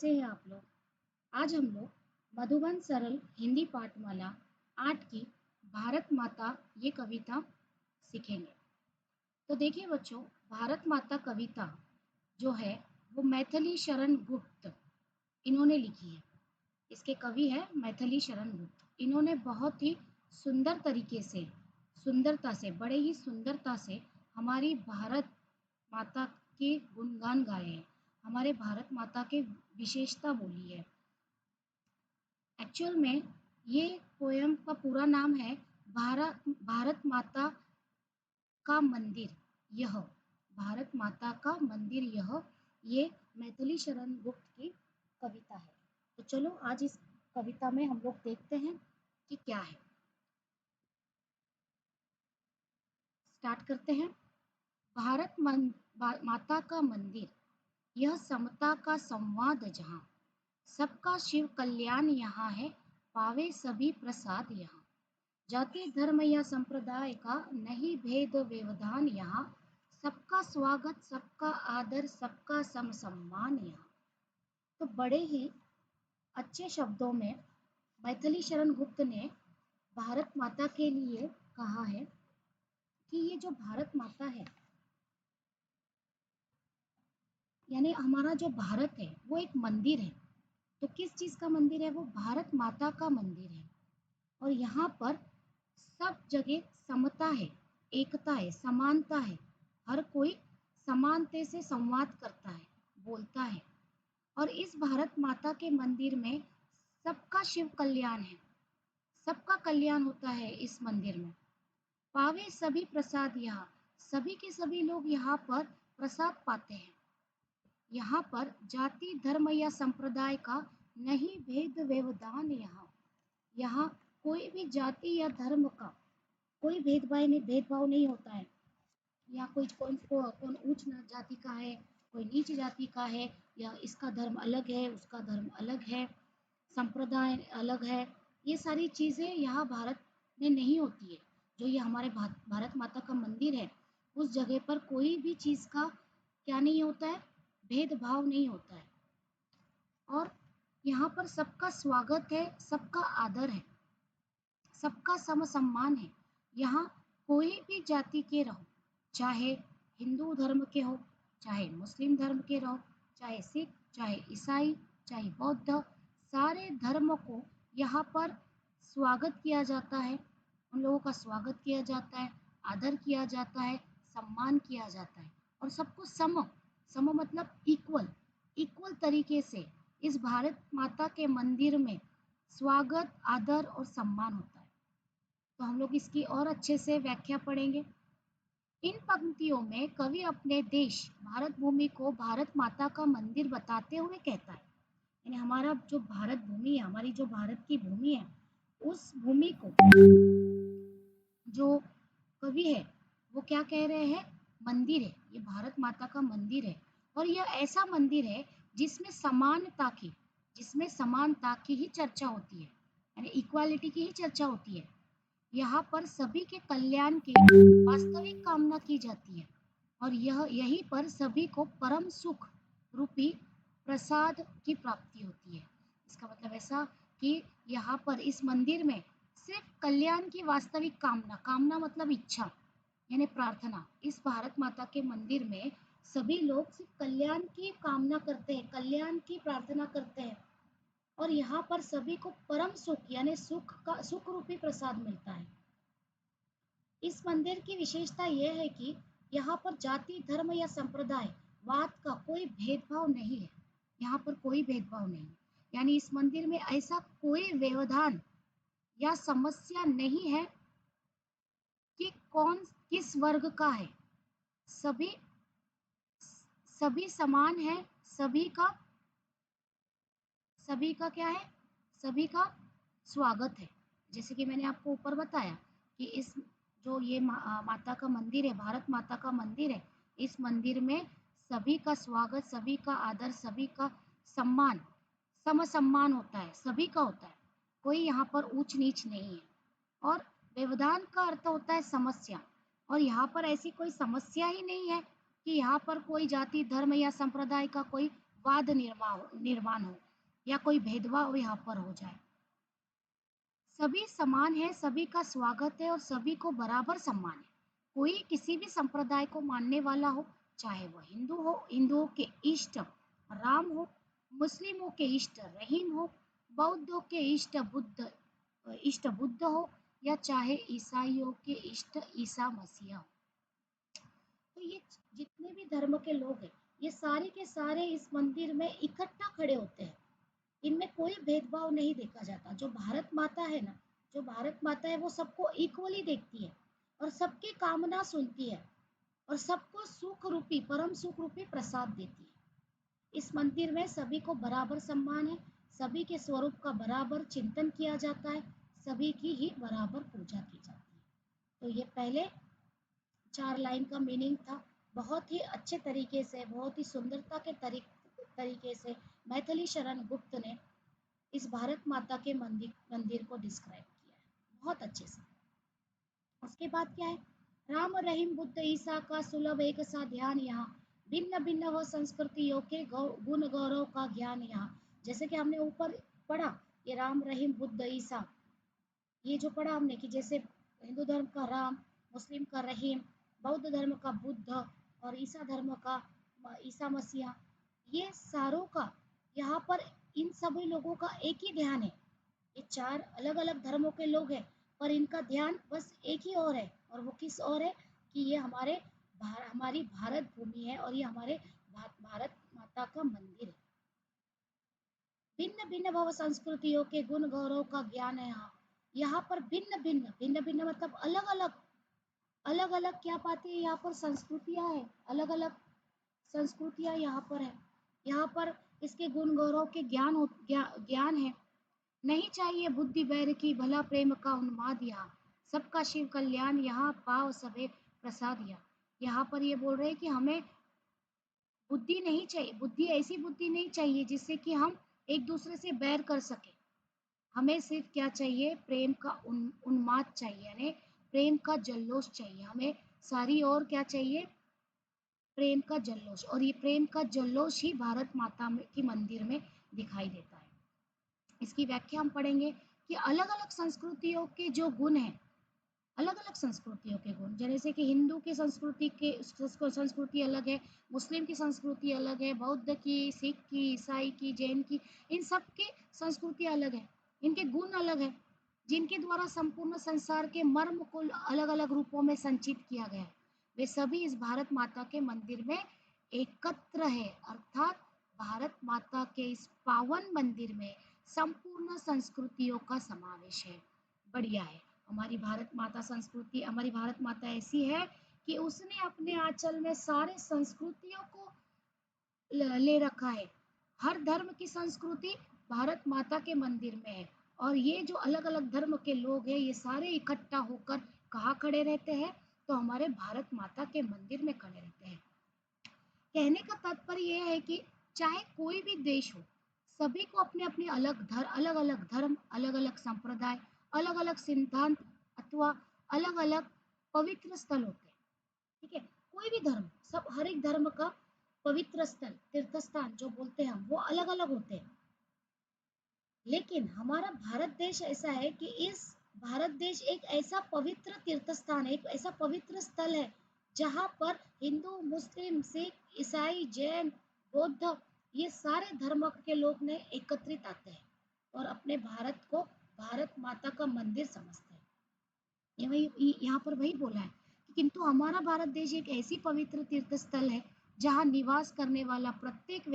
कैसे हैं आप लोग। आज हम लोग मधुबन सरल हिंदी पाठमाला 8 की भारत माता ये कविता सीखेंगे। तो देखिए बच्चों, भारत माता कविता जो है वो मैथिली शरण गुप्त इन्होंने लिखी है। इसके कवि है मैथिली शरण गुप्त। इन्होंने बहुत ही सुंदर तरीके से, सुंदरता से, बड़े ही सुंदरता से हमारी भारत माता के गुणगान गाए हैं, हमारे भारत माता के विशेषता बोली है। एक्चुअल में ये पोयम का पूरा नाम है भारत भारत माता का मंदिर यह, भारत माता का मंदिर यह, ये मैथिली शरण गुप्त की कविता है। तो चलो आज इस कविता में हम लोग देखते हैं कि क्या है। स्टार्ट करते हैं। माता का मंदिर यह समता का संवाद जहाँ, सबका शिव कल्याण यहाँ है, पावे सभी प्रसाद यहाँ। जाति धर्म या संप्रदाय का नहीं भेद व्यवधान यहाँ, सबका स्वागत सबका आदर सबका सम सम्मान यहाँ। तो बड़े ही अच्छे शब्दों में मैथिली शरण गुप्त ने भारत माता के लिए कहा है कि ये जो भारत माता है, यानी हमारा जो भारत है वो एक मंदिर है। तो किस चीज़ का मंदिर है? वो भारत माता का मंदिर है। और यहाँ पर सब जगह समता है, एकता है, समानता है। हर कोई समानते से संवाद करता है, बोलता है। और इस भारत माता के मंदिर में सबका शिव कल्याण है, सबका कल्याण होता है इस मंदिर में। पावे सभी प्रसाद यहाँ, सभी के सभी लोग यहाँ पर प्रसाद पाते हैं। यहाँ पर जाति धर्म या संप्रदाय का नहीं भेद व्यवधान यहाँ, यहाँ कोई भी जाति या धर्म का कोई भेदभाव नहीं होता है। या कोई कौन ऊंच जाति का है, कोई नीच जाति का है, या इसका धर्म अलग है, उसका धर्म अलग है, संप्रदाय अलग है। ये सारी चीज़ें यहाँ भारत में नहीं होती है। जो ये हमारे भारत माता का मंदिर है, उस जगह पर कोई भी चीज़ का क्या नहीं होता है, भेदभाव नहीं होता है। और यहाँ पर सबका स्वागत है, सबका आदर है, सबका सम सम्मान है। यहाँ कोई भी जाति के रहो, चाहे हिंदू धर्म के हो, चाहे मुस्लिम धर्म के रहो, चाहे सिख, चाहे ईसाई, चाहे बौद्ध, सारे धर्म को यहाँ पर स्वागत किया जाता है। उन लोगों का स्वागत किया जाता है, आदर किया जाता है, सम्मान किया जाता है। और सबको सम सम मतलब इक्वल, इक्वल तरीके से इस भारत माता के मंदिर में स्वागत, आदर और सम्मान होता है। तो हम लोग इसकी और अच्छे से व्याख्या पढ़ेंगे। इन पंक्तियों में कवि अपने देश भारत भूमि को भारत माता का मंदिर बताते हुए कहता है, यानी हमारा जो भारत भूमि है, हमारी जो भारत की भूमि है, उस भूमि को जो कवि है वो क्या कह रहे हैं? मंदिर है, ये भारत माता का मंदिर है। और यह ऐसा मंदिर है जिसमें समानता की ही चर्चा होती है, यानी इक्वालिटी की ही चर्चा होती है। यहाँ पर सभी के कल्याण की वास्तविक कामना की जाती है। और यहीं पर सभी को परम सुख रूपी प्रसाद की प्राप्ति होती है। इसका मतलब ऐसा कि यहाँ पर इस मंदिर में सिर्फ कल्याण की वास्तविक कामना, कामना मतलब इच्छा यानी प्रार्थना, इस भारत माता के मंदिर में सभी लोग सिर्फ कल्याण की कामना करते हैं, कल्याण की प्रार्थना करते हैं। और यहाँ पर सभी को परम सुख यानी सुख रूपी प्रसाद मिलता है। इस मंदिर की विशेषता यह है कि यहाँ पर जाति धर्म या संप्रदाय वाद का कोई भेदभाव नहीं है। यहाँ पर कोई भेदभाव नहीं, यानी इस मंदिर में ऐसा कोई व्यवधान या समस्या नहीं है कि कौन किस वर्ग का है। सभी सभी समान है, सभी का क्या है, सभी का स्वागत है। जैसे कि मैंने आपको ऊपर बताया कि इस जो ये माता का मंदिर है, भारत माता का मंदिर है, इस मंदिर में सभी का स्वागत, सभी का आदर, सभी का सम्मान, समसम्मान होता है, सभी का होता है। कोई यहाँ पर ऊंच नीच नहीं है। और व्यवधान का अर्थ होता है समस्या, और यहाँ पर ऐसी कोई समस्या ही नहीं है कि यहाँ पर कोई जाति धर्म या संप्रदाय का कोई वाद निर्माण हो या कोई भेदभाव यहाँ पर हो जाए। सभी समान है, सभी का स्वागत है और सभी को बराबर सम्मान है। कोई किसी भी संप्रदाय को मानने वाला हो, चाहे वह हिंदू हो, हिंदुओं के इष्ट राम हो, मुस्लिमों के इष्ट रहीम हो, बौद्धों के इष्ट बुद्ध हो या चाहे ईसाइयों के इष्ट ईसा मसीह हो। तो ये जितने भी धर्म के लोग हैं, ये सारे के सारे इस मंदिर में इकट्ठा खड़े होते हैं। इनमें कोई भेदभाव नहीं देखा जाता। जो भारत माता है ना, जो भारत माता है वो सबको इक्वली देखती है और सबकी कामना सुनती है और सबको सुख रूपी परम सुख रूपी प्रसाद देती है। इस मंदिर में सभी को बराबर सम्मान है, सभी के स्वरूप का बराबर चिंतन किया जाता है, सभी की ही बराबर पूजा की जाती है। तो ये पहले 4 लाइन का मीनिंग था। बहुत ही अच्छे तरीके से, बहुत ही सुंदरता के तरीके से मैथिली शरण गुप्त ने इस भारत माता के मंदिर को डिस्क्राइब किया है बहुत अच्छे से। उसके बाद क्या है, राम रहीम बुद्ध ईसा का सुलभ एक सा ध्यान यहाँ, भिन्न भिन्न व संस्कृतियों के गुण गौरव का ज्ञान यहाँ। जैसे कि हमने ऊपर पढ़ा, ये राम रहीम बुद्ध ईसा, ये जो पढ़ा हमने कि जैसे हिंदू धर्म का राम, मुस्लिम का रहीम, बौद्ध धर्म का बुद्ध और ईसा धर्म का ईसा मसीहा, ये सारों का यहाँ पर इन सभी लोगों का एक ही ध्यान है। ये 4 अलग-अलग धर्मों के लोग हैं, पर इनका ध्यान बस एक ही और है, और वो किस और है कि ये हमारी भारत भूमि है और ये हमारे भारत माता का मंदिर है। भिन्न भिन्न भव संस्कृतियों के गुण गौरव का ज्ञान है यहाँ। यहाँ पर भिन्न भिन्न भिन्न भिन्न मतलब अलग अलग, अलग अलग क्या पाते हैं यहाँ पर, संस्कृतियाँ हैं, अलग अलग संस्कृतियाँ यहाँ पर है। यहाँ पर इसके गुण गौरव के ज्ञान है। नहीं चाहिए बुद्धि बैर की, भला प्रेम का उन्माद यहाँ, सबका शिव कल्याण यहाँ, पाव सबे प्रसाद यहाँ। यहाँ पर ये बोल रहे हैं कि हमें बुद्धि नहीं चाहिए, बुद्धि ऐसी बुद्धि नहीं चाहिए जिससे कि हम एक दूसरे से बैर कर सके। हमें सिर्फ क्या चाहिए, प्रेम का उन्माद चाहिए, यानी प्रेम का जल्लोष चाहिए हमें। सारी और क्या चाहिए, प्रेम का जल्लोष। और ये प्रेम का जल्लोष ही भारत माता की मंदिर में दिखाई देता है। इसकी व्याख्या हम पढ़ेंगे कि अलग अलग संस्कृतियों के जो गुण हैं, अलग अलग संस्कृतियों के गुण, जैसे कि हिंदू की संस्कृति अलग है, मुस्लिम की संस्कृति अलग है, बौद्ध की, सिख की, ईसाई की, जैन की, इन सब की संस्कृति अलग है, इनके गुण अलग है, जिनके द्वारा संपूर्ण संसार के मर्म को अलग अलग रूपों में संचित किया गया है। वे सभी इस भारत माता के मंदिर में एकत्र है, अर्थात भारत माता के इस पावन मंदिर में संपूर्ण संस्कृतियों का समावेश है। बढ़िया है। हमारी भारत माता संस्कृति, हमारी भारत माता ऐसी है कि उसने अपने आंचल में सारे संस्कृतियों को ले रखा है। हर धर्म की संस्कृति भारत माता के मंदिर में है, और ये जो अलग अलग धर्म के लोग हैं, ये सारे इकट्ठा होकर कहाँ खड़े रहते हैं, तो हमारे भारत माता के मंदिर में खड़े रहते हैं। कहने का तात्पर्य यह है कि चाहे कोई भी देश हो, सभी को अपने अपने अलग अलग धर्म, अलग अलग संप्रदाय, अलग अलग सिद्धांत अथवा अलग अलग पवित्र स्थल होते हैं। ठीक है, कोई भी धर्म, सब हर एक धर्म का पवित्र स्थल, तीर्थ स्थान जो बोलते हैं हम, वो अलग अलग होते हैं। लेकिन हमारा भारत देश ऐसा है कि इस भारत देश एक ऐसा पवित्र तीर्थ स्थान है, एक ऐसा पवित्र स्थल है जहाँ पर हिंदू, मुस्लिम, सिख, ईसाई, जैन, बौद्ध, ये सारे धर्म के लोग ने एकत्रित आते हैं और अपने भारत को भारत माता का मंदिर समझते हैं। ये वही यहाँ पर वही बोला है कि किंतु हमारा भारत देश एक ऐसी पवित्र तीर्थ स्थल है जहाँ निवास करने वाला प्रत्येक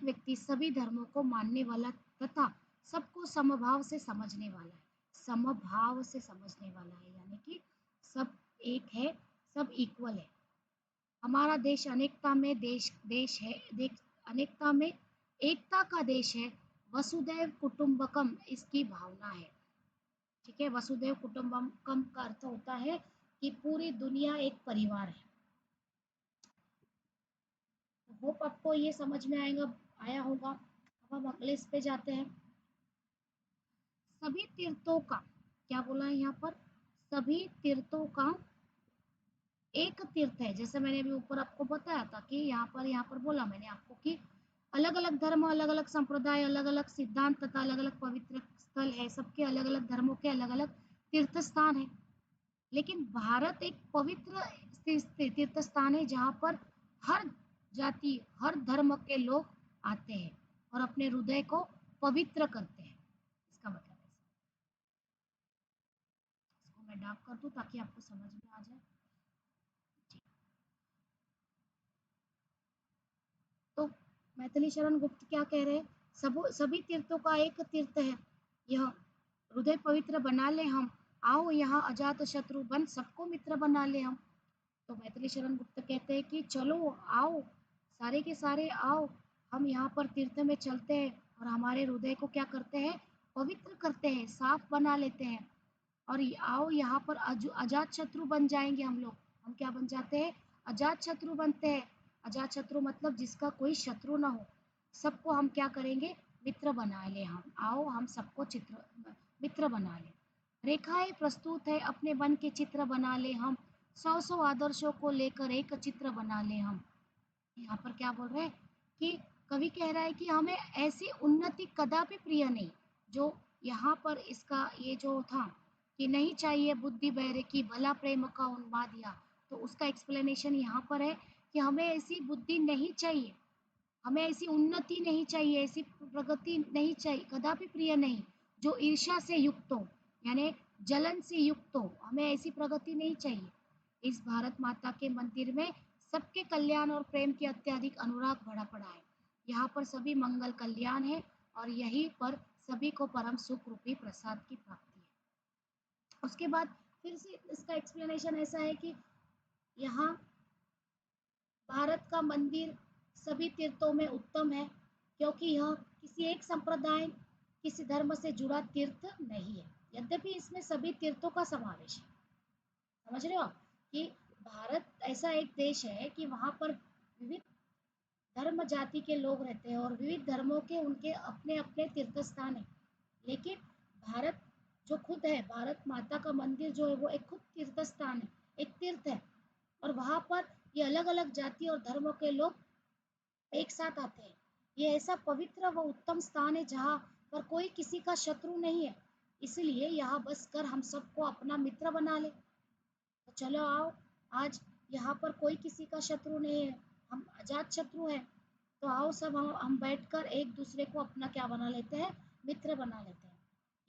व्यक्ति सभी धर्मों को मानने वाला तथा सबको समभाव से समझने वाला है। समभाव से समझने वाला है यानी कि सब एक है, सब इक्वल है। हमारा देश अनेकता में देश है, अनेकता में एकता का देश है। वसुदैव कुटुंबकम इसकी भावना है। ठीक है, वसुदैव कुटुंबकम का अर्थ होता है कि पूरी दुनिया एक परिवार है। होप आपको ये समझ में आया होगा। अब हम अगले इस पे जाते हैं। सभी तीर्थों का क्या बोला है यहाँ पर, सभी तीर्थों का एक तीर्थ है। जैसे मैंने अभी ऊपर आपको बताया था कि यहाँ पर बोला मैंने आपको कि अलग अलग धर्म, अलग अलग संप्रदाय, अलग अलग सिद्धांत तथा अलग अलग पवित्र स्थल है। सबके अलग अलग धर्मों के अलग अलग तीर्थ स्थान है। लेकिन भारत एक पवित्र तीर्थ स्थान है जहाँ पर हर जाति, हर धर्म के लोग आते हैं और अपने हृदय को पवित्र करते हैं। इसका मतलब है, इसको मैं डार्क कर दूं ताकि आपको समझ में आ जाए। जी। तो मैथिली शरण गुप्त क्या कह रहे हैं? सभी तीर्थों का एक तीर्थ है यह, हृदय पवित्र बना ले हम, आओ यहाँ अजात शत्रु बन सबको मित्र बना ले हम। तो मैथिली शरण गुप्त कहते हैं कि चलो आओ, सारे के सारे आओ, हम यहाँ पर तीर्थ में चलते हैं और हमारे हृदय को क्या करते हैं? पवित्र करते हैं, साफ बना लेते हैं। और आओ यहाँ पर अजात शत्रु बन जाएंगे हम लोग। हम क्या बन जाते हैं? अजात शत्रु बनते हैं। अजात शत्रु मतलब जिसका कोई शत्रु ना हो, सबको हम क्या करेंगे? मित्र बना ले हम। आओ हम सबको मित्र बना ले। रेखाएं प्रस्तुत है अपने मन के चित्र बना ले हम, सौ सौ आदर्शों को लेकर एक चित्र बना ले हम। यहाँ पर क्या बोल रहे हैं कि कवि कह रहा है कि हमें ऐसी उन्नति कदापि प्रिय नहीं। जो यहाँ पर इसका ये जो था कि नहीं चाहिए बुद्धि बहरे की भला प्रेम का उन्माद दिया, तो उसका एक्सप्लेनेशन यहाँ पर है कि हमें ऐसी बुद्धि नहीं चाहिए, हमें ऐसी उन्नति नहीं चाहिए, ऐसी प्रगति नहीं चाहिए, कदापि प्रिय नहीं जो ईर्ष्या से युक्त हो, यानी जलन से युक्त हो। हमें ऐसी प्रगति नहीं चाहिए। इस भारत माता के मंदिर में सबके कल्याण और प्रेम के अत्यधिक अनुराग भरा पड़ा है। यहाँ पर सभी मंगल कल्याण है और यहीं पर सभी को परम सुख रूपी प्रसाद की प्राप्ति है। उसके बाद फिर से इसका एक्सप्लेनेशन ऐसा है कि यहाँ भारत का मंदिर सभी तीर्थों में उत्तम है क्योंकि यह किसी एक संप्रदाय, किसी धर्म से जुड़ा तीर्थ नहीं है। यद्यपि इसमें सभी तीर्थों का समावेश है। समझ रहे हो आप कि भारत ऐसा एक देश है कि वहाँ पर विविध धर्म जाति के लोग रहते हैं और विविध धर्मों के उनके अपने अपने तीर्थ स्थान है। लेकिन भारत जो खुद है, भारत माता का मंदिर जो है वो एक खुद तीर्थ स्थान है, एक तीर्थ है। और वहाँ पर ये अलग अलग जाति और धर्मों के लोग एक साथ आते हैं। ये ऐसा पवित्र व उत्तम स्थान है जहाँ पर कोई किसी का शत्रु नहीं है। इसलिए यहाँ बस कर हम सबको अपना मित्र बना ले। तो चलो आओ, आज यहाँ पर कोई किसी का शत्रु नहीं है, हम अजात शत्रु हैं। तो आओ सब हम बैठकर एक दूसरे को अपना क्या बना लेते हैं? मित्र बना लेते हैं।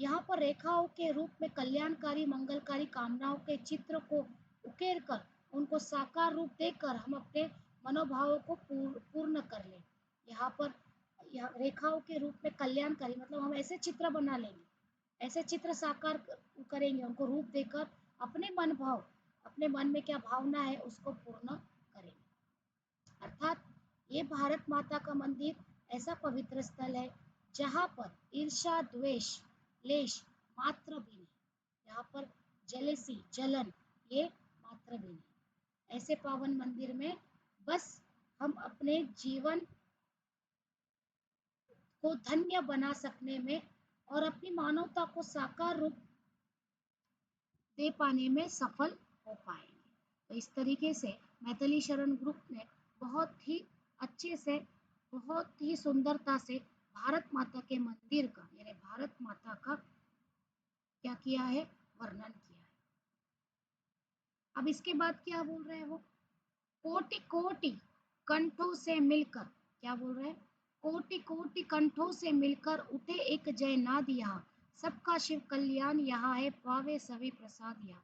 यहाँ पर रेखाओं के रूप में कल्याणकारी मंगलकारी कामनाओं के चित्र को उकेर कर उनको साकार रूप देकर हम अपने मनोभावों को पूर्ण कर लें। यहाँ पर रेखाओं के रूप में कल्याणकारी मतलब हम ऐसे चित्र बना लेंगे, ऐसे चित्र साकार करेंगे, उनको रूप देकर अपने मन भाव, अपने मन में क्या भावना है उसको पूर्ण करेंगे। अर्थात ये भारत माता का मंदिर ऐसा पवित्र स्थल है जहाँ पर ईर्ष्या द्वेष लेश मात्र भी नहीं, यहाँ पर जेलेसी जलन ये मात्र भी नहीं। ऐसे पावन मंदिर में बस हम अपने जीवन को धन्य बना सकने में और अपनी मानवता को साकार रूप दे पाने में सफल हो पाएंगे। तो इस तरीके से मैथिली शरण ग्रुप ने बहुत ही अच्छे से, बहुत ही सुंदरता से भारत माता के मंदिर का यानी भारत माता का क्या किया है? वर्णन किया है। अब इसके बाद क्या बोल रहे हैं वो? कोटि कोटि कंठों से मिलकर, क्या बोल रहे हैं? कोटि कोटि कंठों से मिलकर उठे एक जयनाद यहाँ, सबका शिव कल्याण यहाँ है, पावे सभी प्रसाद यहाँ।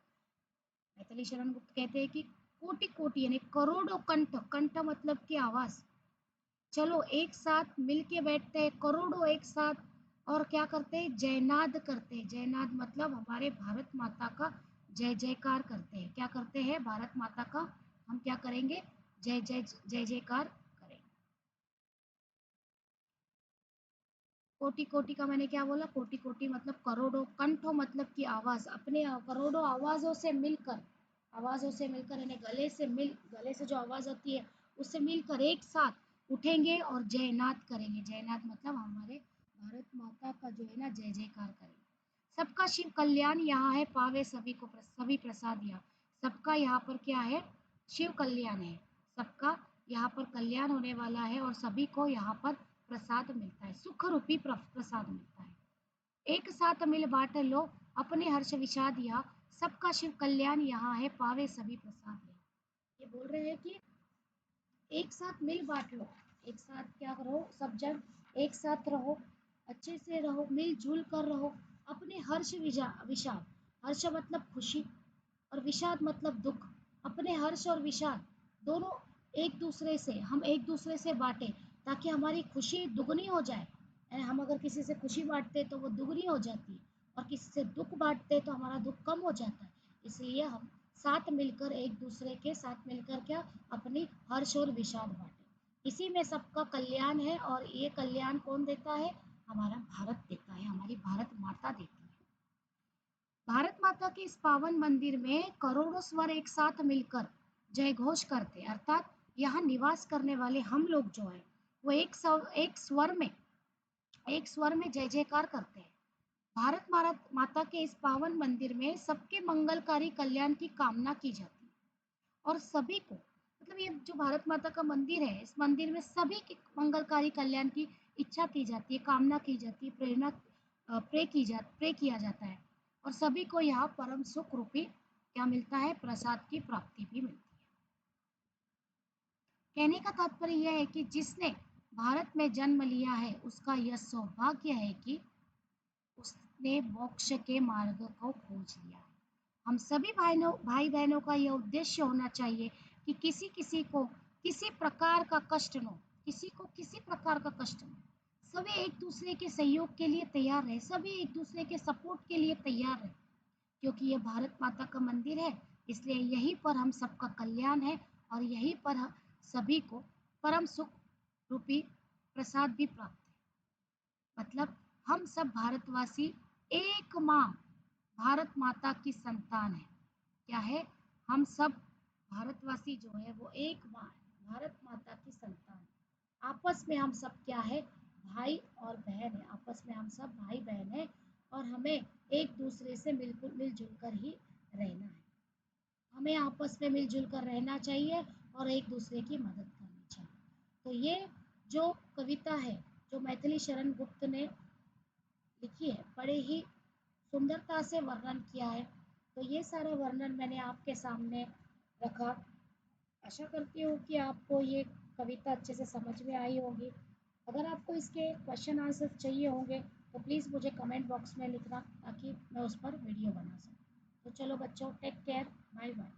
मैथिली शरण गुप्त कहते हैं कि कोटि कोटि यानी करोड़ों कंठ, कंठ मतलब की आवाज, चलो एक साथ मिलके बैठते हैं करोड़ों एक साथ और क्या करते हैं? जयनाद करते हैं। जयनाद मतलब हमारे भारत माता का जय जयकार करते हैं। क्या करते हैं? भारत माता का हम क्या करेंगे? जय जय जय जयकार करेंगे। कोटि कोटि का मैंने क्या बोला? कोटि कोटि मतलब करोड़ों, कंठों मतलब की आवाज, अपने करोड़ों आवाजों से मिलकर यानी गले से जो आवाज होती है उससे मिलकर एक साथ उठेंगे और जयनाद करेंगे। जयनाद मतलब हमारे भारत माता का जो है ना जय जयकार करेंगे। सबका शिव कल्याण यहाँ है, पावे सभी को सभी प्रसाद यहाँ। सबका यहाँ पर क्या है? शिव कल्याण है, सबका यहाँ पर कल्याण होने वाला है और सभी को यहाँ पर प्रसाद मिलता है, सुख रूपी प्रसाद मिलता है। एक साथ मिल बाँट लो अपने हर्ष विषाद यहाँ, सबका शिव कल्याण यहाँ है, पावे सभी प्रसाद यहाँ। ये बोल रहे हैं कि एक साथ मिल बाँट लो, एक साथ क्या करो, सब जन एक साथ रहो, अच्छे से रहो, मिल-जुल कर रहो, अपने हर्ष विषाद, हर्ष मतलब खुशी और विषाद मतलब दुःख, अपने हर्ष और विषाद दोनों एक दूसरे से हम एक दूसरे से बाँटें ताकि हमारी खुशी दुगनी हो जाए। हम अगर किसी से खुशी बाँटते तो वो दुगनी हो जाती है और किसी से दुःख बाँटते तो हमारा दुःख कम हो जाता है। इसलिए हम साथ मिलकर एक दूसरे के साथ मिलकर क्या अपनी हर्ष और विषाद बाँटें। इसी में सबका कल्याण है और ये कल्याण कौन देता है? हमारा भारत देता है, हमारी भारत माता देती है। भारत माता के इस पावन मंदिर में करोड़ों स्वर एक साथ मिलकर जय घोष करते हैं, अर्थात यहाँ निवास करने वाले हम लोग जो है वो एक स्वर में जय जयकार करते हैं। भारत माता के इस पावन मंदिर में सबके मंगलकारी कल्याण की कामना की जाती है और सभी को मतलब ये जो भारत माता का मंदिर है, इस मंदिर में सभी के मंगलकारी कल्याण की इच्छा की जाती है, कामना की जाती है, प्रे किया जाता है और सभी को यहाँ परम सुख रूपी क्या मिलता है? प्रसाद की प्राप्ति भी मिलती है। कहने का तात्पर्य यह है कि जिसने भारत में जन्म लिया है, उसका यह सौभाग्य है कि उसने मोक्ष के मार्ग को खोज लिया है। हम सभी भाई बहनों का यह उद्देश्य होना चाहिए कि किसी किसी को किसी प्रकार का कष्ट न हो, किसी को किसी प्रकार का कष्ट न हो। सभी एक दूसरे के सहयोग के लिए तैयार रहे, सभी एक दूसरे के सपोर्ट के लिए तैयार रहे, क्योंकि ये भारत माता का मंदिर है, इसलिए यहीं पर हम सबका कल्याण है और यहीं पर सभी को परम सुख रूपी प्रसाद भी प्राप्त है। मतलब हम सब भारतवासी एक माँ भारत माता की संतान है। क्या है? हम सब भारतवासी जो है वो एक माँ है, भारत माता की संतान है। आपस में हम सब क्या है? भाई और बहन है, आपस में हम सब भाई बहन है और हमें एक दूसरे से मिलजुल कर ही रहना है। हमें आपस में मिलजुल कर रहना चाहिए और एक दूसरे की मदद करनी चाहिए। तो ये जो कविता है, जो मैथिली शरण गुप्त ने लिखी है, बड़े ही सुंदरता से वर्णन किया है। तो ये सारा वर्णन मैंने आपके सामने रखा। आशा करती हूँ कि आपको ये कविता अच्छे से समझ में आई होगी। अगर आपको इसके क्वेश्चन आंसर चाहिए होंगे तो प्लीज़ मुझे कमेंट बॉक्स में लिखना ताकि मैं उस पर वीडियो बना सकूँ। तो चलो बच्चों, टेक केयर, बाय बाय।